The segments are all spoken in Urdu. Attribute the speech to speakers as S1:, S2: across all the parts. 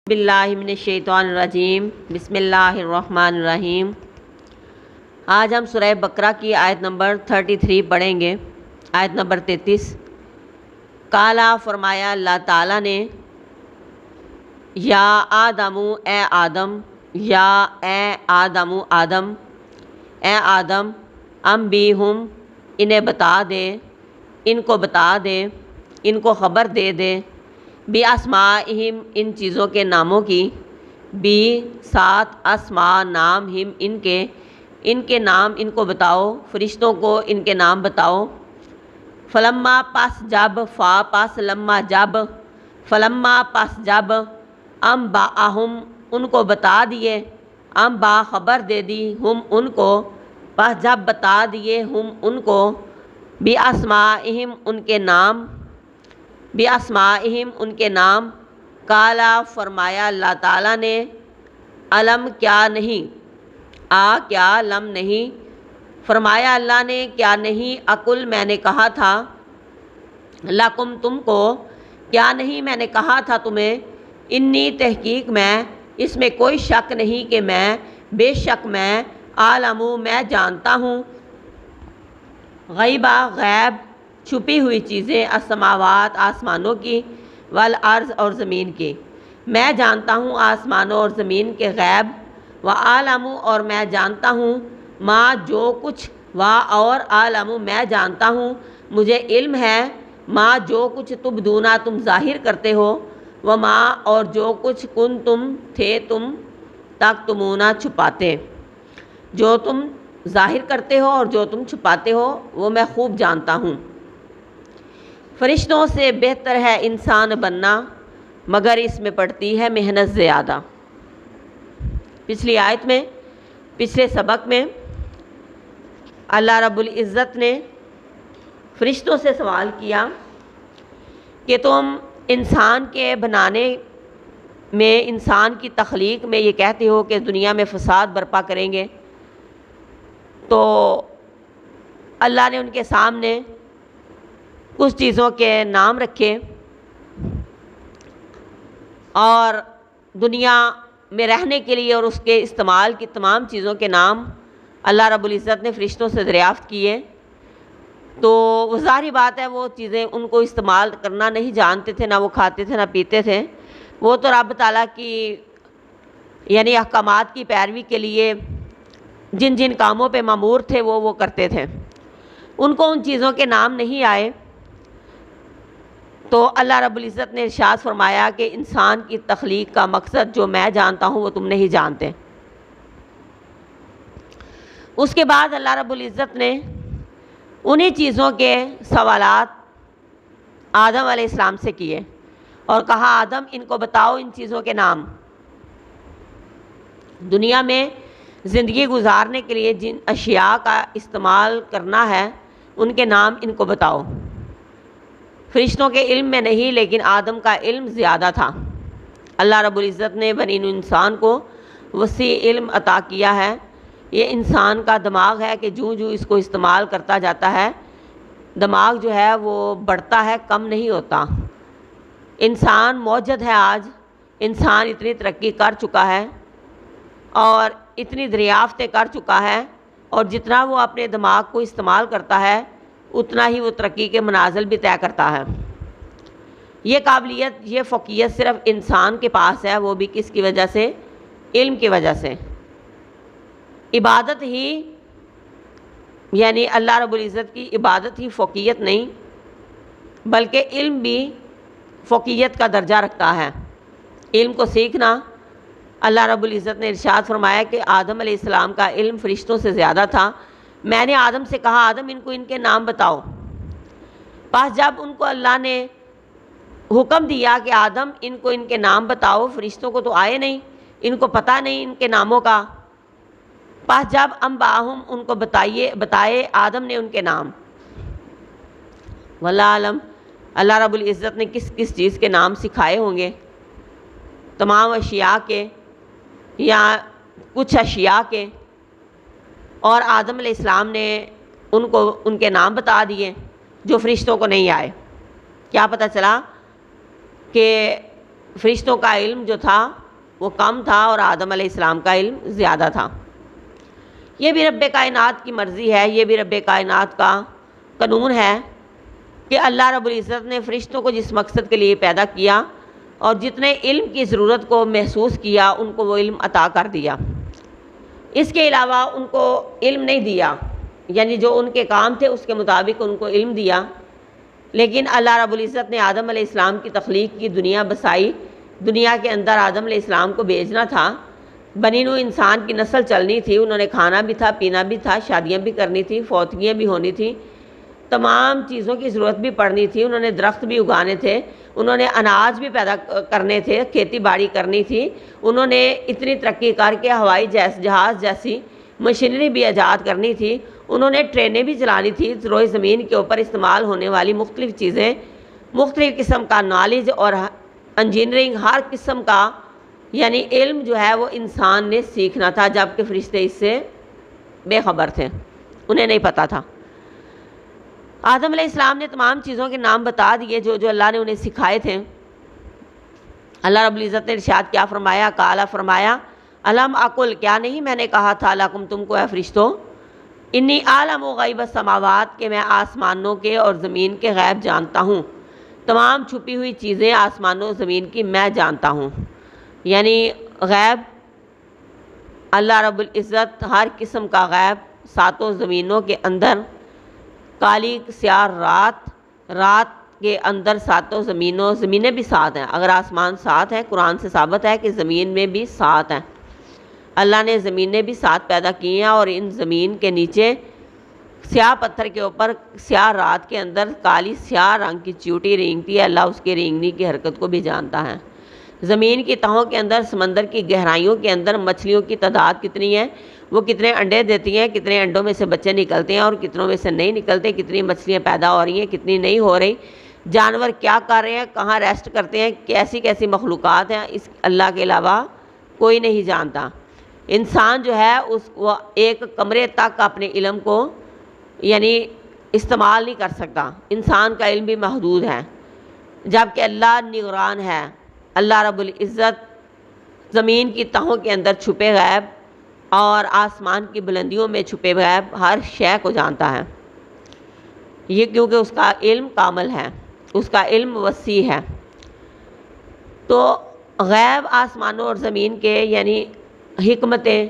S1: باللہ من الشیطان الرجیم بسم اللہ الرحمن الرحیم۔ آج ہم سورہ بقرہ کی آیت نمبر 33 پڑھیں گے۔ آیت نمبر 33۔ قالا فرمایا اللہ تعالیٰ نے، یا آدم اے آدم، یا اے آدم آدم، اے آدم انبئہم انہیں بتا دے، ان کو بتا دے، ان کو خبر دے دے، بِأَسْمَائِهِمْ ان چیزوں کے ناموں کی، بی ساتھ اسماء نام، ہم ان کے نام ان کو بتاؤ، فرشتوں کو ان کے نام بتاؤ۔ فلما پس جب، فا پس لما جب، فلما پس جب، انبأہم ان کو بتا دیے، انبا خبر دے دی، ہم ان کو، پس جب بتا دیے ہم ان کو، بِأَسْمَائِهِمْ ان کے نام، بِأَسْمَائِهِمْ ان کے نام، قالا فرمایا اللہ تعالیٰ نے، علم کیا نہیں، کیا لم نہیں، فرمایا اللہ نے کیا نہیں، اقل میں نے کہا تھا، لکم تم کو، کیا نہیں میں نے کہا تھا تمہیں، انی تحقیق میں، اس میں کوئی شک نہیں کہ میں، بے شک میں، عالم میں جانتا ہوں، غیبہ غیب، چھپی ہوئی چیزیں، السماوات آسمانوں کی، والارض اور زمین کی، میں جانتا ہوں آسمانوں اور زمین کے غیب، وعالم اور میں جانتا ہوں، ما جو کچھ، اور عالم میں جانتا ہوں، مجھے علم ہے، ما جو کچھ تبدونا تم ظاہر کرتے ہو، وما اور جو کچھ کن تم تھے تم تکتمونا چھپاتے، جو تم ظاہر کرتے ہو اور جو تم چھپاتے ہو وہ میں خوب جانتا ہوں۔ فرشتوں سے بہتر ہے انسان بننا، مگر اس میں پڑتی ہے محنت زیادہ۔ پچھلی آیت میں، پچھلے سبق میں اللہ رب العزت نے فرشتوں سے سوال کیا کہ تم انسان کے بنانے میں، انسان کی تخلیق میں یہ کہتے ہو کہ دنیا میں فساد برپا کریں گے، تو اللہ نے ان کے سامنے کچھ چیزوں کے نام رکھے، اور دنیا میں رہنے کے لیے اور اس کے استعمال کی تمام چیزوں کے نام اللہ رب العزت نے فرشتوں سے دریافت کیے، تو وہ ظاہری بات ہے وہ چیزیں ان کو استعمال کرنا نہیں جانتے تھے، نہ وہ کھاتے تھے نہ پیتے تھے، وہ تو رب تعالیٰ کی یعنی احکامات کی پیروی کے لیے جن جن کاموں پہ مامور تھے وہ کرتے تھے، ان کو ان چیزوں کے نام نہیں آئے، تو اللہ رب العزت نے ارشاد فرمایا کہ انسان کی تخلیق کا مقصد جو میں جانتا ہوں وہ تم نہیں جانتے۔ اس کے بعد اللہ رب العزت نے انہی چیزوں کے سوالات آدم علیہ السلام سے کیے اور کہا آدم ان کو بتاؤ ان چیزوں کے نام، دنیا میں زندگی گزارنے کے لیے جن اشیاء کا استعمال کرنا ہے ان کے نام ان کو بتاؤ۔ فرشتوں کے علم میں نہیں لیکن آدم کا علم زیادہ تھا۔ اللہ رب العزت نے بنی انسان کو وسیع علم عطا کیا ہے، یہ انسان کا دماغ ہے کہ جو اس کو استعمال کرتا جاتا ہے دماغ جو ہے وہ بڑھتا ہے، کم نہیں ہوتا۔ انسان موجد ہے، آج انسان اتنی ترقی کر چکا ہے اور اتنی دریافتیں کر چکا ہے، اور جتنا وہ اپنے دماغ کو استعمال کرتا ہے اتنا ہی وہ ترقی کے منازل بھی طے کرتا ہے۔ یہ قابلیت، یہ فوقیت صرف انسان کے پاس ہے، وہ بھی کس کی وجہ سے؟ علم کی وجہ سے۔ عبادت ہی یعنی اللہ رب العزت کی عبادت ہی فوقیت نہیں، بلکہ علم بھی فوقیت کا درجہ رکھتا ہے۔ علم کو سیکھنا، اللہ رب العزت نے ارشاد فرمایا کہ آدم علیہ السلام کا علم فرشتوں سے زیادہ تھا، میں نے آدم سے کہا آدم ان کو ان کے نام بتاؤ، پس جب ان کو اللہ نے حکم دیا کہ آدم ان کو ان کے نام بتاؤ، فرشتوں کو تو آئے نہیں، ان کو پتہ نہیں ان کے ناموں کا، پس جب انباہم ان کو بتائے آدم نے ان کے نام، واللہ عالم اللہ رب العزت نے کس کس چیز کے نام سکھائے ہوں گے، تمام اشیاء کے یا کچھ اشیاء کے، اور آدم علیہ السلام نے ان کو ان کے نام بتا دیے جو فرشتوں کو نہیں آئے۔ کیا پتہ چلا کہ فرشتوں کا علم جو تھا وہ کم تھا اور آدم علیہ السلام کا علم زیادہ تھا۔ یہ بھی رب کائنات کی مرضی ہے، یہ بھی رب کائنات کا قانون ہے کہ اللہ رب العزت نے فرشتوں کو جس مقصد کے لیے پیدا کیا اور جتنے علم کی ضرورت کو محسوس کیا ان کو وہ علم عطا کر دیا، اس کے علاوہ ان کو علم نہیں دیا، یعنی جو ان کے کام تھے اس کے مطابق ان کو علم دیا۔ لیکن اللہ رب العزت نے آدم علیہ السلام کی تخلیق کی، دنیا بسائی، دنیا کے اندر آدم علیہ السلام کو بھیجنا تھا، بنی نوع انسان کی نسل چلنی تھی، انہوں نے کھانا بھی تھا، پینا بھی تھا، شادیاں بھی کرنی تھی، فوتگیاں بھی ہونی تھیں، تمام چیزوں کی ضرورت بھی پڑنی تھی، انہوں نے درخت بھی اگانے تھے، انہوں نے اناج بھی پیدا کرنے تھے، کھیتی باڑی کرنی تھی، انہوں نے اتنی ترقی کر کے ہوائی جہاز جیسی مشینری بھی ایجاد کرنی تھی، انہوں نے ٹرینیں بھی چلانی تھی، روئے زمین کے اوپر استعمال ہونے والی مختلف چیزیں، مختلف قسم کا نالج اور انجینئرنگ، ہر قسم کا یعنی علم جو ہے وہ انسان نے سیکھنا تھا، جبکہ فرشتے اس سے بے خبر تھے، انہیں نہیں پتہ تھا۔ آدم علیہ السلام نے تمام چیزوں کے نام بتا دیے جو اللہ نے انہیں سکھائے تھے۔ اللہ رب العزت نے ارشاد کیا فرمایا، قالا فرمایا، الم اقل، کیا نہیں میں نے کہا تھا، لکم تم کو اے فرشتوں، انی عالم غیب السماوات، کہ میں آسمانوں کے اور زمین کے غیب جانتا ہوں، تمام چھپی ہوئی چیزیں آسمانوں و زمین کی میں جانتا ہوں۔ یعنی غیب، اللہ رب العزت ہر قسم کا غیب، ساتوں زمینوں کے اندر کالی سیاہ رات کے اندر ساتوں زمینیں بھی سات ہیں، اگر آسمان سات ہیں، قرآن سے ثابت ہے کہ زمین میں بھی سات ہیں، اللہ نے زمینیں بھی سات پیدا کی ہیں، اور ان زمین کے نیچے سیاہ پتھر کے اوپر سیاہ رات کے اندر کالی سیاہ رنگ کی چیوٹی رینگتی ہے، اللہ اس کے رینگنے کی حرکت کو بھی جانتا ہے۔ زمین کی تہوں کے اندر، سمندر کی گہرائیوں کے اندر مچھلیوں کی تعداد کتنی ہے، وہ کتنے انڈے دیتی ہیں، کتنے انڈوں میں سے بچے نکلتے ہیں اور کتنوں میں سے نہیں نکلتے، کتنی مچھلیاں پیدا ہو رہی ہیں، کتنی نہیں ہو رہی، جانور کیا کر رہے ہیں، کہاں ریسٹ کرتے ہیں، کیسی کیسی مخلوقات ہیں، اس اللہ کے علاوہ کوئی نہیں جانتا۔ انسان جو ہے وہ ایک کمرے تک اپنے علم کو یعنی استعمال نہیں کر سکتا، انسان کا علم بھی محدود ہے، جبکہ اللہ نگران ہے۔ اللہ رب العزت زمین کی تہوں کے اندر چھپے غیب اور آسمان کی بلندیوں میں چھپے غیب ہر شے کو جانتا ہے، یہ کیونکہ اس کا علم کامل ہے، اس کا علم وسیع ہے۔ تو غیب آسمانوں اور زمین کے یعنی حکمتیں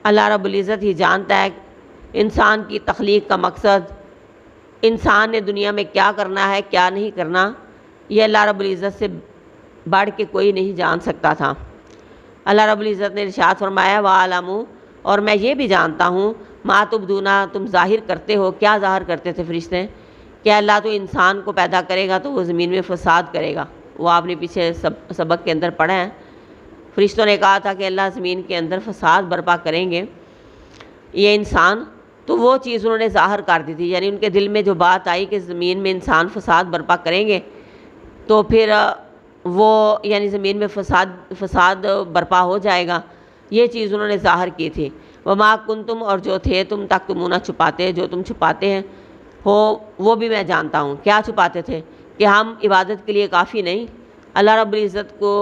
S1: اللہ رب العزت ہی جانتا ہے، انسان کی تخلیق کا مقصد، انسان نے دنیا میں کیا کرنا ہے کیا نہیں کرنا، یہ اللہ رب العزت سے بڑھ کے کوئی نہیں جان سکتا تھا۔ اللہ رب العزت نے ارشاد فرمایا، وَعَلَمُوا، اور میں یہ بھی جانتا ہوں، مَا تُبْدُونَ، تم ظاہر کرتے ہو، کیا ظاہر کرتے تھے فرشتے، کہ اللہ تو انسان کو پیدا کرے گا تو وہ زمین میں فساد کرے گا، وہ آپ نے پیچھے سبق کے اندر پڑھا ہے، فرشتوں نے کہا تھا کہ اللہ زمین کے اندر فساد برپا کریں گے یہ انسان، تو وہ چیز انہوں نے ظاہر کر دی تھی، یعنی ان کے دل میں جو بات آئی کہ زمین میں انسان فساد برپا کریں گے تو پھر وہ یعنی زمین میں فساد برپا ہو جائے گا، یہ چیز انہوں نے ظاہر کی تھی۔ وما کنتم، اور جو تھے تم تکتمون چھپاتے، جو تم چھپاتے ہیں ہو وہ بھی میں جانتا ہوں۔ کیا چھپاتے تھے؟ کہ ہم عبادت کے لیے کافی نہیں، اللہ رب العزت کو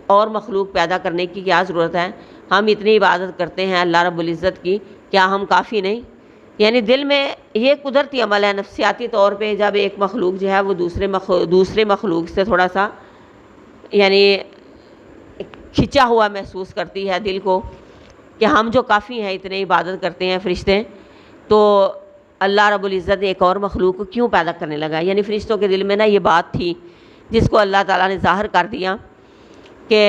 S1: اور مخلوق پیدا کرنے کی کیا ضرورت ہے، ہم اتنی عبادت کرتے ہیں اللہ رب العزت کی، کیا ہم کافی نہیں؟ یعنی دل میں یہ قدرتی عمل ہے، نفسیاتی طور پہ جب ایک مخلوق جو ہے وہ دوسرے مخلوق سے تھوڑا سا یعنی کھنچا ہوا محسوس کرتی ہے دل کو کہ ہم جو کافی ہیں، اتنے عبادت کرتے ہیں فرشتے، تو اللہ رب العزت نے ایک اور مخلوق کو کیوں پیدا کرنے لگا؟ یعنی فرشتوں کے دل میں نا یہ بات تھی جس کو اللہ تعالیٰ نے ظاہر کر دیا کہ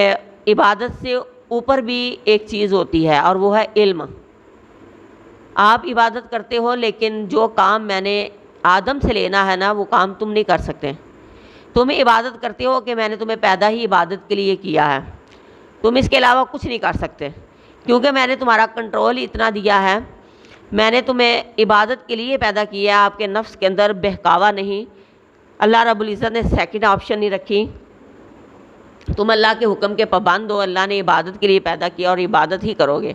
S1: عبادت سے اوپر بھی ایک چیز ہوتی ہے اور وہ ہے علم۔ آپ عبادت کرتے ہو لیکن جو کام میں نے آدم سے لینا ہے نا وہ کام تم نہیں کر سکتے۔ تم عبادت کرتے ہو کہ میں نے تمہیں پیدا ہی عبادت کے لیے کیا ہے، تم اس کے علاوہ کچھ نہیں کر سکتے، کیونکہ میں نے تمہارا کنٹرول اتنا دیا ہے، میں نے تمہیں عبادت کے لیے پیدا کیا ہے، آپ کے نفس کے اندر بہکاوا نہیں، اللہ رب العزت نے سیکنڈ آپشن نہیں رکھی، تم اللہ کے حکم کے پابند ہو، اللہ نے عبادت کے لیے پیدا کیا اور عبادت ہی کرو گے۔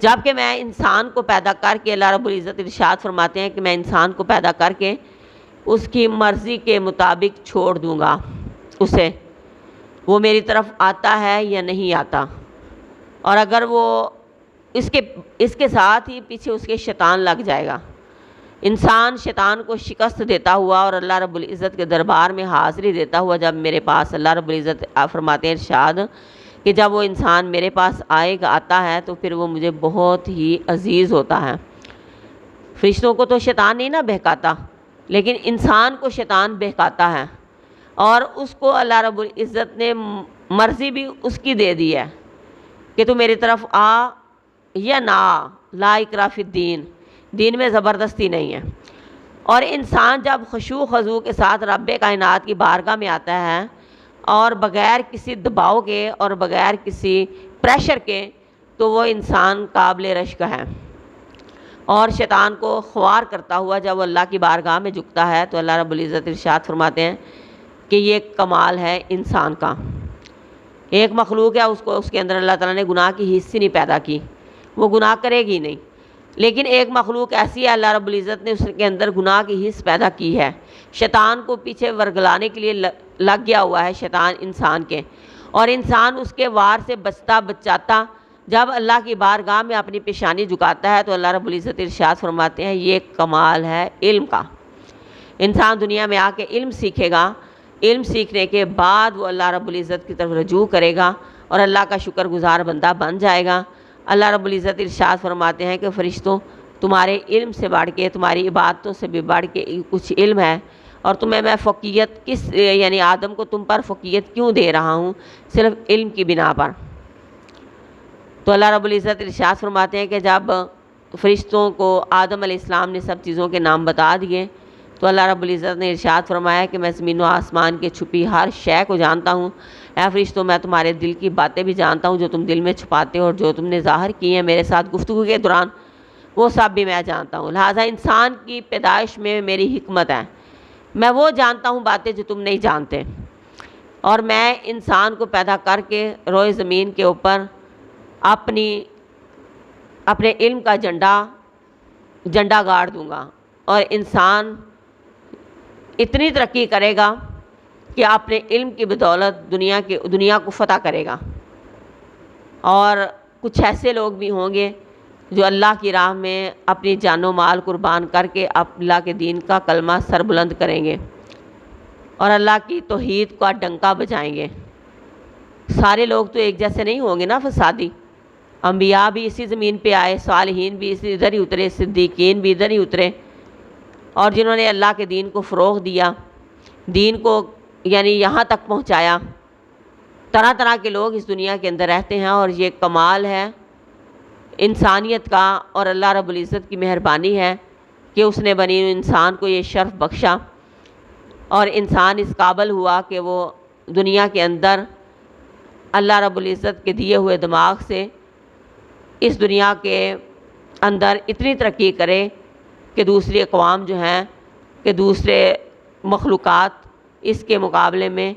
S1: جبکہ میں انسان کو پیدا کر کے، اللہ رب العزت ارشاد فرماتے ہیں کہ میں انسان کو پیدا کر کے اس کی مرضی کے مطابق چھوڑ دوں گا اسے، وہ میری طرف آتا ہے یا نہیں آتا، اور اگر وہ اس کے ساتھ ہی پیچھے اس کے شیطان لگ جائے گا۔ انسان شیطان کو شکست دیتا ہوا اور اللہ رب العزت کے دربار میں حاضری دیتا ہوا جب میرے پاس، اللہ رب العزت فرماتے ہیں ارشاد کہ جب وہ انسان میرے پاس آتا ہے تو پھر وہ مجھے بہت ہی عزیز ہوتا ہے۔ فرشتوں کو تو شیطان نہیں نہ بہکاتا، لیکن انسان کو شیطان بہکاتا ہے، اور اس کو اللہ رب العزت نے مرضی بھی اس کی دے دی ہے کہ تو میری طرف آ یا نہ آ، لا اکراہ فی الدین، دین میں زبردستی نہیں ہے۔ اور انسان جب خشوع خضوع کے ساتھ رب کائنات کی بارگاہ میں آتا ہے اور بغیر کسی دباؤ کے اور بغیر کسی پریشر کے، تو وہ انسان قابل رشک ہے۔ اور شیطان کو خوار کرتا ہوا جب وہ اللہ کی بارگاہ میں جھکتا ہے تو اللہ رب العزت ارشاد فرماتے ہیں کہ یہ کمال ہے انسان کا۔ ایک مخلوق ہے، اس کے اندر اللہ تعالیٰ نے گناہ کی حصی نہیں پیدا کی، وہ گناہ کرے گی نہیں، لیکن ایک مخلوق ایسی ہے اللہ رب العزت نے اس کے اندر گناہ کی حص پیدا کی ہے۔ شیطان کو پیچھے ورگلانے کے لیے لگ گیا ہوا ہے شیطان انسان کے، اور انسان اس کے وار سے بچاتا جب اللہ کی بارگاہ میں اپنی پیشانی جھکاتا ہے تو اللہ رب العزت ارشاد فرماتے ہیں یہ کمال ہے علم کا۔ انسان دنیا میں آ کے علم سیکھے گا، علم سیکھنے کے بعد وہ اللہ رب العزت کی طرف رجوع کرے گا اور اللہ کا شکر گزار بندہ بن جائے گا۔ اللہ رب العزت ارشاد فرماتے ہیں کہ فرشتوں، تمہارے علم سے بڑھ کے، تمہاری عبادتوں سے بھی بڑھ کے کچھ علم ہے، اور تمہیں میں فوقیت یعنی آدم کو تم پر فوقیت کیوں دے رہا ہوں؟ صرف علم کی بنا پر۔ تو اللہ رب العزت ارشاد فرماتے ہیں کہ جب فرشتوں کو آدم علیہ السلام نے سب چیزوں کے نام بتا دیے تو اللہ رب العزت نے ارشاد فرمایا کہ میں زمین و آسمان کے چھپی ہر شے کو جانتا ہوں۔ اے فرشتوں، میں تمہارے دل کی باتیں بھی جانتا ہوں، جو تم دل میں چھپاتے ہو اور جو تم نے ظاہر کی ہیں میرے ساتھ گفتگو کے دوران، وہ سب بھی میں جانتا ہوں۔ لہٰذا انسان کی پیدائش میں میری حکمت ہے، میں وہ جانتا ہوں باتیں جو تم نہیں جانتے، اور میں انسان کو پیدا کر کے روئے زمین کے اوپر اپنے علم کا جھنڈا گاڑ دوں گا، اور انسان اتنی ترقی کرے گا کہ اپنے علم کی بدولت دنیا کو فتح کرے گا۔ اور کچھ ایسے لوگ بھی ہوں گے جو اللہ کی راہ میں اپنی جان و مال قربان کر کے اللہ کے دین کا کلمہ سر بلند کریں گے اور اللہ کی توحید کا ڈنکا بجائیں گے۔ سارے لوگ تو ایک جیسے نہیں ہوں گے نا فسادی، انبیاء بھی اسی زمین پہ آئے، صالحین بھی ادھر ہی اترے، صدیقین بھی ادھر ہی اترے، اور جنہوں نے اللہ کے دین کو فروغ دیا، دین کو یعنی یہاں تک پہنچایا۔ طرح طرح کے لوگ اس دنیا کے اندر رہتے ہیں، اور یہ کمال ہے انسانیت کا، اور اللہ رب العزت کی مہربانی ہے کہ اس نے بنی انسان کو یہ شرف بخشا، اور انسان اس قابل ہوا کہ وہ دنیا کے اندر اللہ رب العزت کے دیے ہوئے دماغ سے اس دنیا کے اندر اتنی ترقی کرے کہ دوسری اقوام جو ہیں، کہ دوسرے مخلوقات اس کے مقابلے میں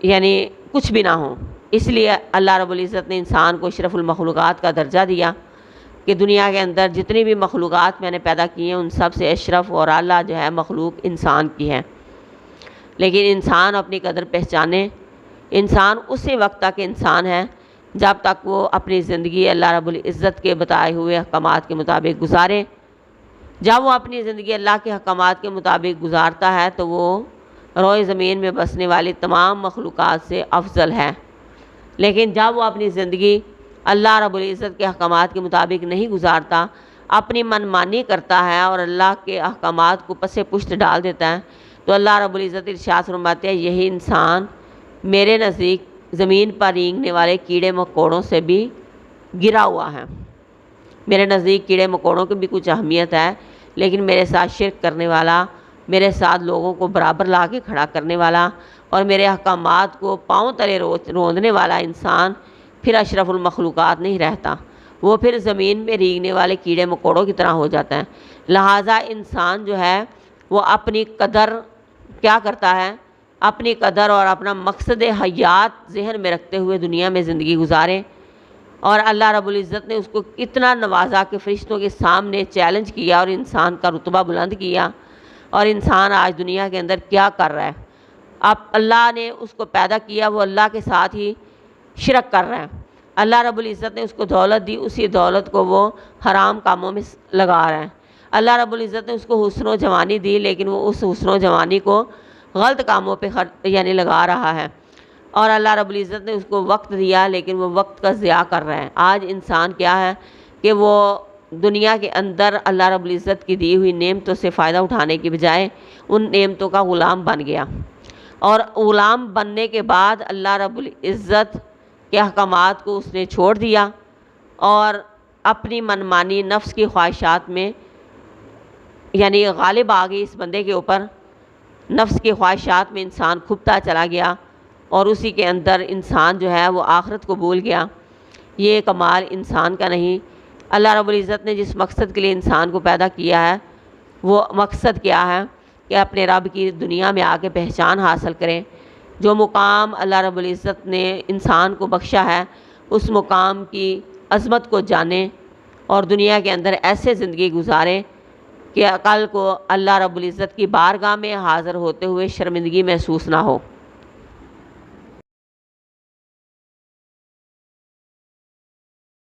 S1: یعنی کچھ بھی نہ ہوں۔ اس لیے اللہ رب العزت نے انسان کو اشرف المخلوقات کا درجہ دیا کہ دنیا کے اندر جتنی بھی مخلوقات میں نے پیدا کی ہیں ان سب سے اشرف اور اعلیٰ جو ہے مخلوق انسان کی ہے۔ لیکن انسان اپنی قدر پہچانے، انسان اسی وقت تک انسان ہے جب تک وہ اپنی زندگی اللہ رب العزت کے بتائے ہوئے احکامات کے مطابق گزارے۔ جب وہ اپنی زندگی اللہ کے احکامات کے مطابق گزارتا ہے تو وہ روئے زمین میں بسنے والی تمام مخلوقات سے افضل ہے۔ لیکن جب وہ اپنی زندگی اللہ رب العزت کے احکامات کے مطابق نہیں گزارتا، اپنی من مانی کرتا ہے اور اللہ کے احکامات کو پس پشت ڈال دیتا ہے، تو اللہ رب العزت ارشاد فرماتے ہیں یہی انسان میرے نزدیک زمین پر رینگنے والے کیڑے مکوڑوں سے بھی گرا ہوا ہے۔ میرے نزدیک کیڑے مکوڑوں کی بھی کچھ اہمیت ہے، لیکن میرے ساتھ شرک کرنے والا، میرے ساتھ لوگوں کو برابر لا کے کھڑا کرنے والا اور میرے احکامات کو پاؤں تلے روندنے والا انسان پھر اشرف المخلوقات نہیں رہتا، وہ پھر زمین میں رینگنے والے کیڑے مکوڑوں کی طرح ہو جاتا ہے۔ لہٰذا انسان جو ہے وہ اپنی قدر کیا کرتا ہے، اپنی قدر اور اپنا مقصد حیات ذہن میں رکھتے ہوئے دنیا میں زندگی گزارے۔ اور اللہ رب العزت نے اس کو کتنا نوازا کہ فرشتوں کے سامنے چیلنج کیا اور انسان کا رتبہ بلند کیا، اور انسان آج دنیا کے اندر کیا کر رہا ہے۔ اب اللہ نے اس کو پیدا کیا، وہ اللہ کے ساتھ ہی شرک کر رہا ہے۔ اللہ رب العزت نے اس کو دولت دی، اسی دولت کو وہ حرام کاموں میں لگا رہا ہے۔ اللہ رب العزت نے اس کو حسن و جوانی دی، لیکن وہ اس حسن و جوانی کو غلط کاموں پہ یعنی لگا رہا ہے۔ اور اللہ رب العزت نے اس کو وقت دیا، لیکن وہ وقت کا ضیاع کر رہا ہے۔ آج انسان کیا ہے کہ وہ دنیا کے اندر اللہ رب العزت کی دی ہوئی نعمتوں سے فائدہ اٹھانے کی بجائے ان نعمتوں کا غلام بن گیا، اور غلام بننے کے بعد اللہ رب العزت کے احکامات کو اس نے چھوڑ دیا اور اپنی منمانی نفس کی خواہشات میں یعنی غالب آ گئی اس بندے کے اوپر۔ نفس کی خواہشات میں انسان کھپتا چلا گیا اور اسی کے اندر انسان جو ہے وہ آخرت کو بھول گیا۔ یہ کمال انسان کا نہیں۔ اللہ رب العزت نے جس مقصد کے لیے انسان کو پیدا کیا ہے وہ مقصد کیا ہے کہ اپنے رب کی دنیا میں آ کے پہچان حاصل کریں۔ جو مقام اللہ رب العزت نے انسان کو بخشا ہے اس مقام کی عظمت کو جانیں اور دنیا کے اندر ایسے زندگی گزاریں کہ کل کو اللہ رب العزت کی بارگاہ میں حاضر ہوتے ہوئے شرمندگی محسوس نہ ہو۔